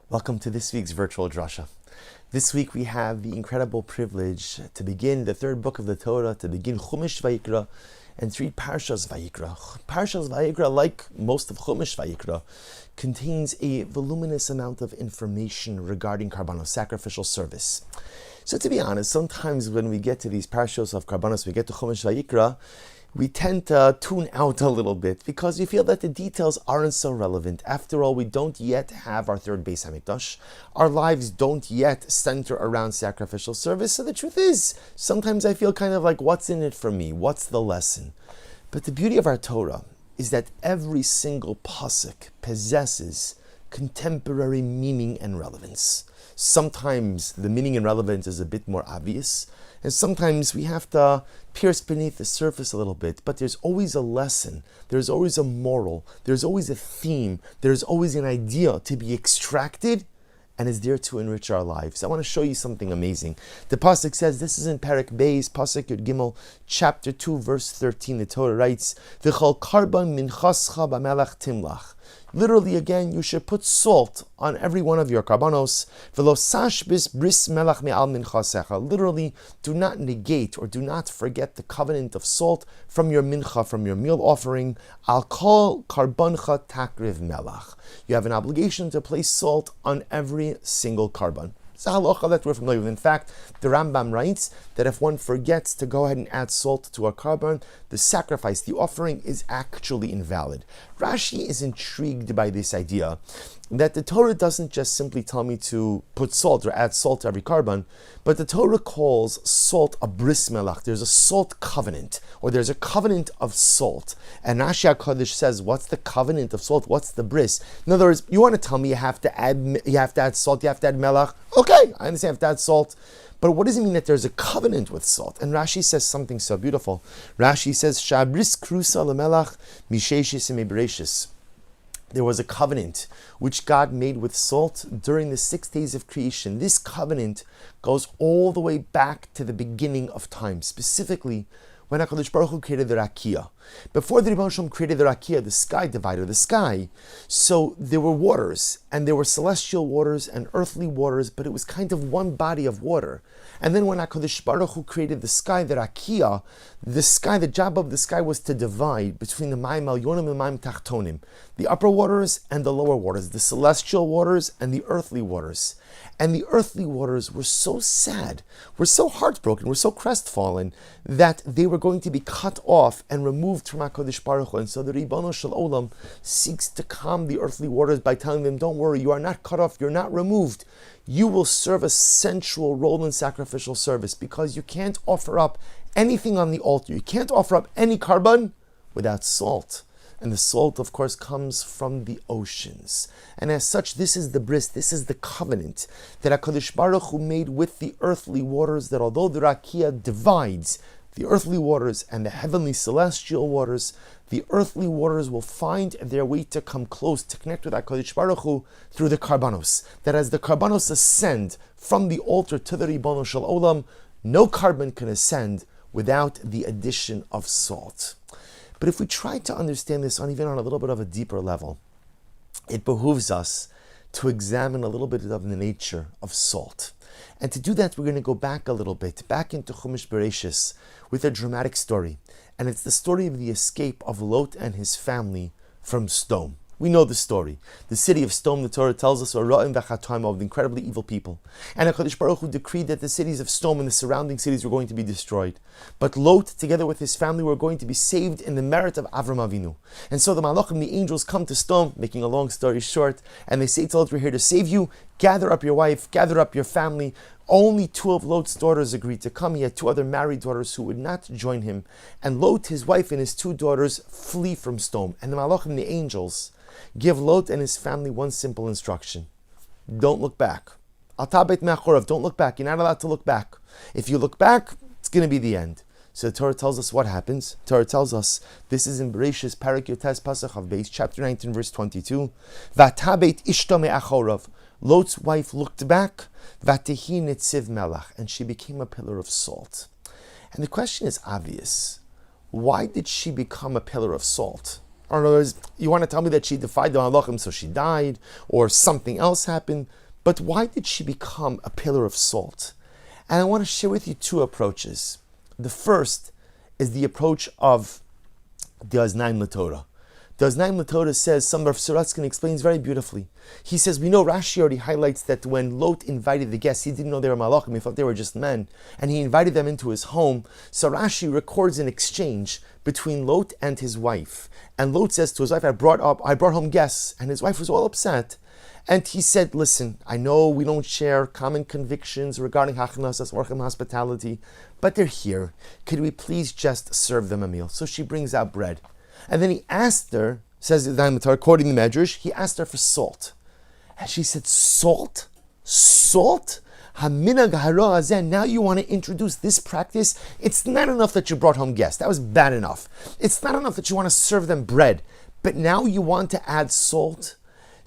Welcome to this week's virtual Drasha. This week we have the incredible privilege to begin the third book of the Torah, to begin Chumash Vayikra, and to read Parshas Vayikra. Parshas Vayikra, like most of Chumash Vayikra, contains a voluminous amount of information regarding Karbanos, sacrificial service. So to be honest, sometimes when we get to these Parshas of Karbanos, we get to Chumash Vayikra, we tend to tune out a little bit because we feel that the details aren't so relevant. After all, we don't yet have our third Beis HaMikdash. Our lives don't yet center around sacrificial service. So the truth is, sometimes I feel kind of like, what's in it for me? What's the lesson? But the beauty of our Torah is that every single pasuk possesses contemporary meaning and relevance. Sometimes the meaning and relevance is a bit more obvious, and sometimes we have to pierce beneath the surface a little bit, but there's always a lesson, there's always a moral, there's always a theme, there's always an idea to be extracted, and is there to enrich our lives. I want to show you something amazing. The pasuk says, this is in Perek Beis, pasuk Yud Gimel, chapter 2, verse 13. The Torah writes, V'chol karban minchascha b'melech timlach. Literally, again, you should put salt on every one of your karbanos. V'lo sashbis bris melach me'al minchasecha. Literally, do not negate or do not forget the covenant of salt from your mincha, from your meal offering. Al kol karbancha takriv melach. You have an obligation to place salt on every single karban. It's a halacha that we're familiar with. In fact, the Rambam writes that if one forgets to go ahead and add salt to a karban, the sacrifice, the offering, is actually invalid. Rashi is intrigued by this idea that the Torah doesn't just simply tell me to put salt or add salt to every karban, but the Torah calls salt a bris melach. There's a salt covenant, or there's a covenant of salt. And Rashi HaKadosh says, what's the covenant of salt? What's the bris? In other words, you want to tell me you have to add salt, you have to add melach. Okay, I understand you have to add salt. But what does it mean that there's a covenant with salt? And Rashi says something so beautiful. Rashi says, Shabris krusa lemelach misheshis imebreshis. There was a covenant which God made with salt during the 6 days of creation. This covenant goes all the way back to the beginning of time, specifically when HaKadosh Baruch Hu created the Rakia. Before the Rebbe Shalom created the Rakia, the sky divided the sky. So there were waters, and there were celestial waters and earthly waters, but it was kind of one body of water. And then when HaKadosh Baruch Hu created the sky, the Rakia, the sky, the job of the sky was to divide between the Mayim Alyonim and Mayim Tachtonim, the upper waters and the lower waters, the celestial waters and the earthly waters. And the earthly waters were so sad, were so heartbroken, were so crestfallen that they were going to be cut off and removed from HaKadosh Baruch Hu. And so the Ribono Shel Olam seeks to calm the earthly waters by telling them, don't worry, you are not cut off, you're not removed. You will serve a central role in sacrificial service because you can't offer up anything on the altar. You can't offer up any karban without salt. And the salt, of course, comes from the oceans. And as such, this is the bris, this is the covenant that HaKadosh Baruch Hu made with the earthly waters, that although the Rakia divides the earthly waters and the heavenly celestial waters, the earthly waters will find their way to come close, to connect with HaKadosh Baruch Hu through the karbanos. That as the karbanos ascend from the altar to the Ribono Shel Olam, no karban can ascend without the addition of salt. But if we try to understand this even on a little bit of a deeper level, it behooves us to examine a little bit of the nature of salt. And to do that, we're going to go back a little bit, back into Chumash Bereshis, with a dramatic story. And it's the story of the escape of Lot and his family from Sodom. We know the story. The city of Sodom, the Torah tells us, are ra'im v'chataim, of incredibly evil people. And HaKadosh Baruch Hu decreed that the cities of Sodom and the surrounding cities were going to be destroyed. But Lot, together with his family, were going to be saved in the merit of Avram Avinu. And so the Malachim, the angels, come to Sodom, making a long story short, and they say to Lot, we're here to save you. Gather up your wife, gather up your family. Only 2 of Lot's daughters agreed to come. He had 2 other married daughters who would not join him. And Lot, his wife, and his 2 daughters flee from Sodom. And the Malachim, the angels, give Lot and his family one simple instruction. Don't look back. Al tabet me'achorov, don't look back. You're not allowed to look back. If you look back, it's going to be the end. So the Torah tells us what happens. The Torah tells us, this is in Bereshis, Parak Yotes Pasach of Beis, chapter 19, verse 22. Vatabet ishto me'achorov. Lot's wife looked back, Vatehi nitziv melach, and she became a pillar of salt. And the question is obvious. Why did she become a pillar of salt? Or in other words, you want to tell me that she defied the malachim, so she died, or something else happened. But why did she become a pillar of salt? And I want to share with you two approaches. The first is the approach of the Aznaim L'Torah. The Aznaim L'Torah says, some Rav Suratskin explains very beautifully. He says, we know Rashi already highlights that when Lot invited the guests, he didn't know they were malachim, he thought they were just men, and he invited them into his home. So Rashi records an exchange between Lot and his wife. And Lot says to his wife, I brought home guests, and his wife was all upset. And he said, listen, I know we don't share common convictions regarding hachnasas orchim hospitality, but they're here. Could we please just serve them a meal? So she brings out bread. And then he asked her, says according to the Medrash, he asked her for salt. And she said, salt? Salt? Haminag hara hazeh, now you want to introduce this practice? It's not enough that you brought home guests. That was bad enough. It's not enough that you want to serve them bread. But now you want to add salt?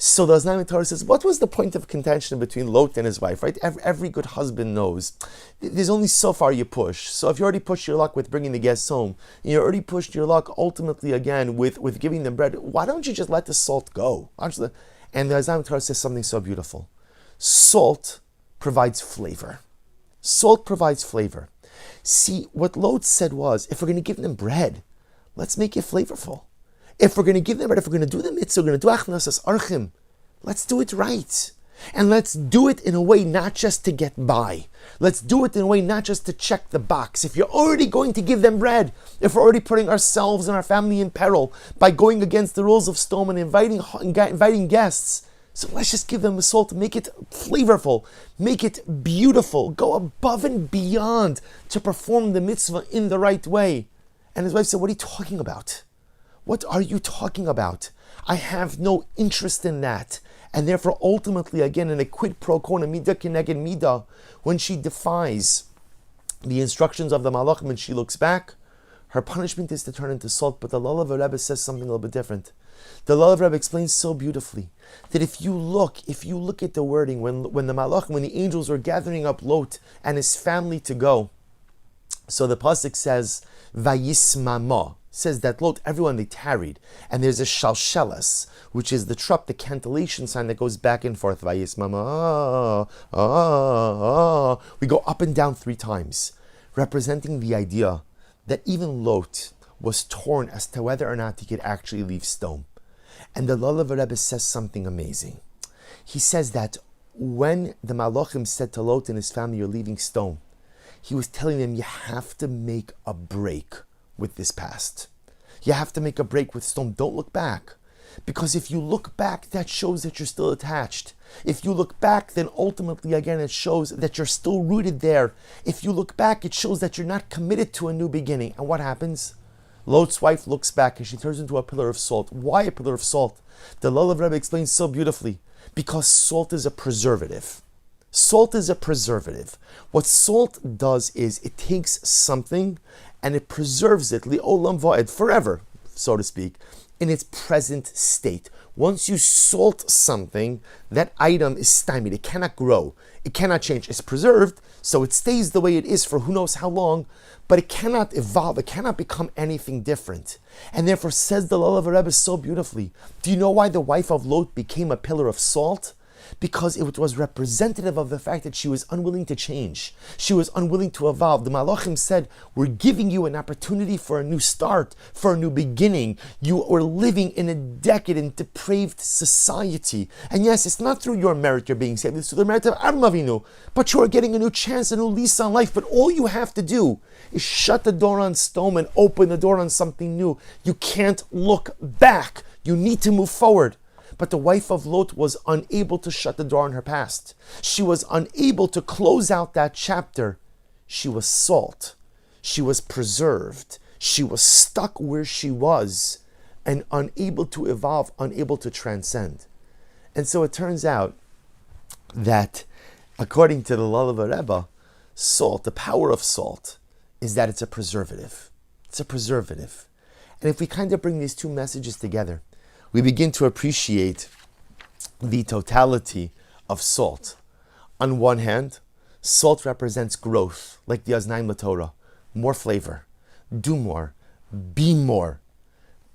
So the Aznaim Torah says, what was the point of contention between Lot and his wife, right? Every good husband knows there's only so far you push. So if you already pushed your luck with bringing the guests home, and you already pushed your luck ultimately again with giving them bread, why don't you just let the salt go? And the Aznaim Torah says something so beautiful. Salt provides flavor. Salt provides flavor. See, what Lot said was, if we're going to give them bread, let's make it flavorful. If we're going to give them bread, if we're going to do the mitzvah, we're going to do achnasas archim, let's do it right. And let's do it in a way not just to get by. Let's do it in a way not just to check the box. If you're already going to give them bread, if we're already putting ourselves and our family in peril by going against the rules of Stone and inviting guests, so let's just give them the salt, make it flavorful, make it beautiful, go above and beyond to perform the mitzvah in the right way. And his wife said, what are you talking about? What are you talking about? I have no interest in that. And therefore, ultimately, again, in a quid pro quo, midah keneged midah, when she defies the instructions of the malachim and she looks back, her punishment is to turn into salt. But the Lulav Rebbe says something a little bit different. The Lulav Rebbe explains so beautifully that if you look at the wording, when the malachim, when the angels were gathering up Lot and his family to go, so the pasuk says, Vayismama, says that Lot, everyone, they tarried. And there's a shalshelas, which is the trup, the cantillation sign that goes back and forth. Vayismama, we go up and down 3 times, representing the idea that even Lot was torn as to whether or not he could actually leave Stone. And the Lulav Rebbe says something amazing. He says that when the Malachim said to Lot and his family, you're leaving Stone, he was telling them, you have to make a break with this past. You have to make a break with Stone. Don't look back. Because if you look back, that shows that you're still attached. If you look back, then ultimately, again, it shows that you're still rooted there. If you look back, it shows that you're not committed to a new beginning. And what happens? Lot's wife looks back and she turns into a pillar of salt. Why a pillar of salt? The Lulav Rebbe explains so beautifully. Because salt is a preservative. Salt is a preservative. What salt does is it takes something and it preserves it, li'olam va'ed, forever, so to speak, in its present state. Once you salt something, that item is stymied. It cannot grow. It cannot change. It's preserved, so it stays the way it is for who knows how long, but it cannot evolve. It cannot become anything different. And therefore, says the Lulav Rebbe so beautifully, do you know why the wife of Lot became a pillar of salt? Because it was representative of the fact that she was unwilling to change. She was unwilling to evolve. The Malachim said, we're giving you an opportunity for a new start, for a new beginning. You are living in a decadent, depraved society. And yes, it's not through your merit you're being saved. It's through the merit of Adam Avinu. But you are getting a new chance, a new lease on life. But all you have to do is shut the door on Stone and open the door on something new. You can't look back. You need to move forward. But the wife of Lot was unable to shut the door on her past. She was unable to close out that chapter. She was salt. She was preserved. She was stuck where she was and unable to evolve, unable to transcend. And so it turns out that, according to the Lulav Rebbe, salt, the power of salt, is that it's a preservative. It's a preservative. And if we kind of bring these two messages together, we begin to appreciate the totality of salt. On one hand, salt represents growth, like the Aznaim L'Torah, more flavor, do more, be more.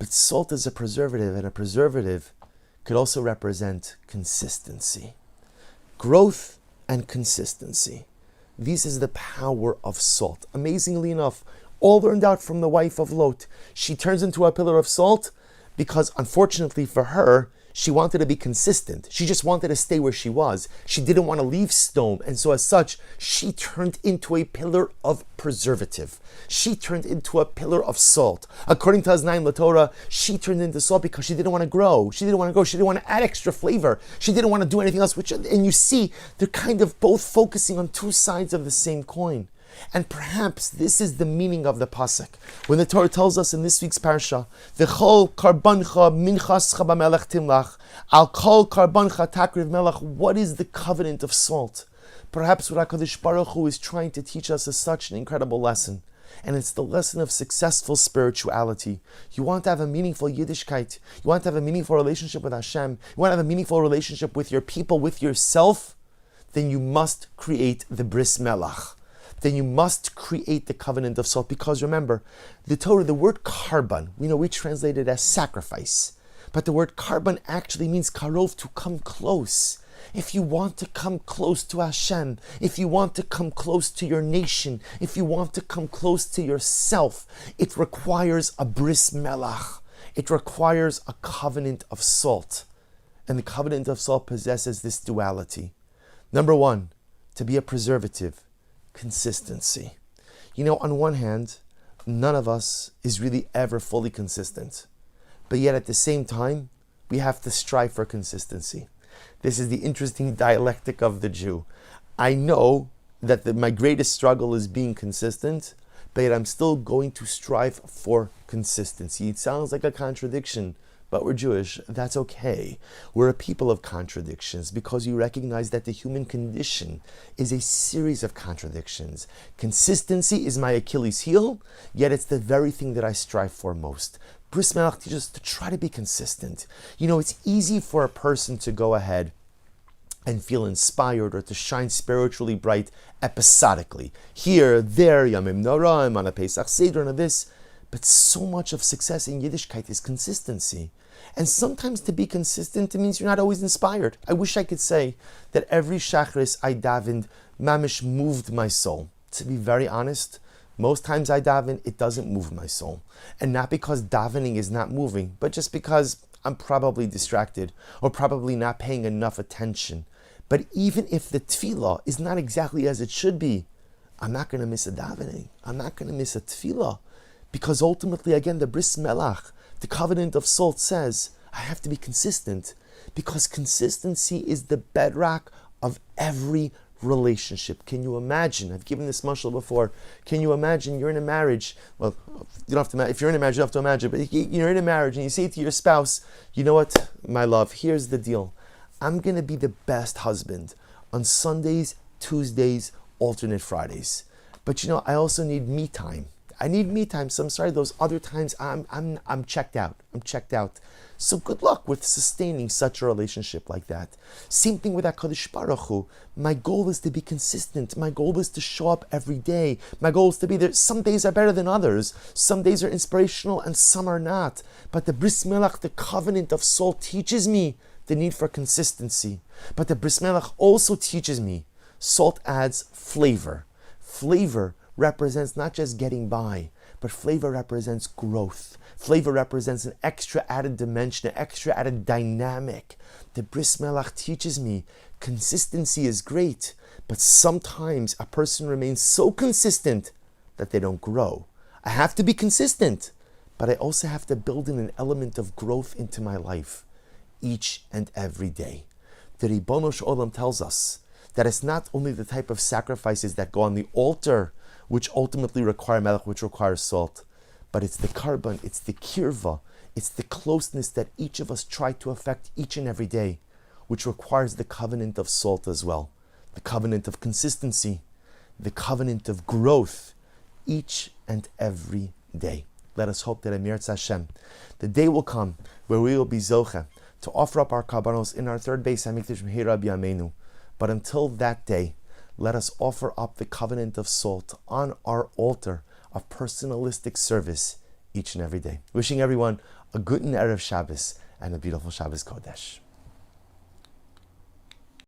But salt is a preservative, and a preservative could also represent consistency. Growth and consistency. This is the power of salt. Amazingly enough, all learned out from the wife of Lot. She turns into a pillar of salt because, unfortunately for her, she wanted to be consistent. She just wanted to stay where she was. She didn't want to leave stone. And so as such, she turned into a pillar of preservative. She turned into a pillar of salt. According to Aznaim LaTorah, she turned into salt because she didn't want to grow. She didn't want to grow. She didn't want to add extra flavor. She didn't want to do anything else. And you see, they're kind of both focusing on two sides of the same coin. And perhaps this is the meaning of the pasuk when the Torah tells us in this week's parsha, "V'chol karbancha minchascha b'melech timlach, al kol karbancha takriv melech." What is the covenant of salt? Perhaps what HaKadosh Baruch Hu is trying to teach us is such an incredible lesson, and it's the lesson of successful spirituality. You want to have a meaningful Yiddishkeit. You want to have a meaningful relationship with Hashem. You want to have a meaningful relationship with your people, with yourself. Then you must create the bris melach. Then you must create the covenant of salt. Because remember, the Torah, the word karban, we translate it as sacrifice. But the word karban actually means karov, to come close. If you want to come close to Hashem, if you want to come close to your nation, if you want to come close to yourself, it requires a bris melach. It requires a covenant of salt. And the covenant of salt possesses this duality. Number one, to be a preservative. Consistency. On one hand, none of us is really ever fully consistent. But yet at the same time, we have to strive for consistency. This is the interesting dialectic of the Jew. I know that my greatest struggle is being consistent, but yet I'm still going to strive for consistency. It sounds like a contradiction, but we're Jewish. That's okay. We're a people of contradictions because you recognize that the human condition is a series of contradictions. Consistency is my Achilles heel, yet it's the very thing that I strive for most. Bris Melach teaches us to try to be consistent. It's easy for a person to go ahead and feel inspired or to shine spiritually bright episodically. Here, there, Yamim Noraim, on a Pesach Seder, and this. But so much of success in Yiddishkeit is consistency. And sometimes to be consistent, it means you're not always inspired. I wish I could say that every Shachris I davened, mamish moved my soul. To be very honest, most times I daven, it doesn't move my soul. And not because davening is not moving, but just because I'm probably distracted or probably not paying enough attention. But even if the tefillah is not exactly as it should be, I'm not going to miss a davening. I'm not going to miss a tefillah. Because ultimately, again, the bris melach, the covenant of salt says, I have to be consistent. Because consistency is the bedrock of every relationship. Can you imagine? I've given this mashal before. Can you imagine you're in a marriage? Well, you don't have to. If you're in a marriage, you don't have to imagine. But you're in a marriage and you say to your spouse, "You know what, my love? Here's the deal. I'm going to be the best husband on Sundays, Tuesdays, alternate Fridays. But I also need me time. I need me time. So I'm sorry, those other times I'm checked out. I'm checked out. So good luck with sustaining such a relationship like that. Same thing with HaKadosh Baruch Hu. My goal is to be consistent. My goal is to show up every day. My goal is to be there. Some days are better than others. Some days are inspirational and some are not. But the Bris Melach, the covenant of salt, teaches me the need for consistency. But the Bris Melach also teaches me salt adds flavor. Flavor represents not just getting by, but flavor represents growth. Flavor represents an extra added dimension, an extra added dynamic. The Bris Melach teaches me consistency is great, but sometimes a person remains so consistent that they don't grow. I have to be consistent, but I also have to build in an element of growth into my life each and every day. The Ribono Shel Olam tells us that it's not only the type of sacrifices that go on the altar which ultimately require melech, which requires salt, but it's the karban, it's the kirva, it's the closeness that each of us try to affect each and every day, which requires the covenant of salt as well, the covenant of consistency, the covenant of growth each and every day. Let us hope that Emir Hashem, the day will come where we will be zoche to offer up our karbanos in our third base Hamikdash Mehira B'Yameinu. But until that day, let us offer up the covenant of salt on our altar of personalistic service each and every day. Wishing everyone a good Erev Shabbos and a beautiful Shabbos Kodesh.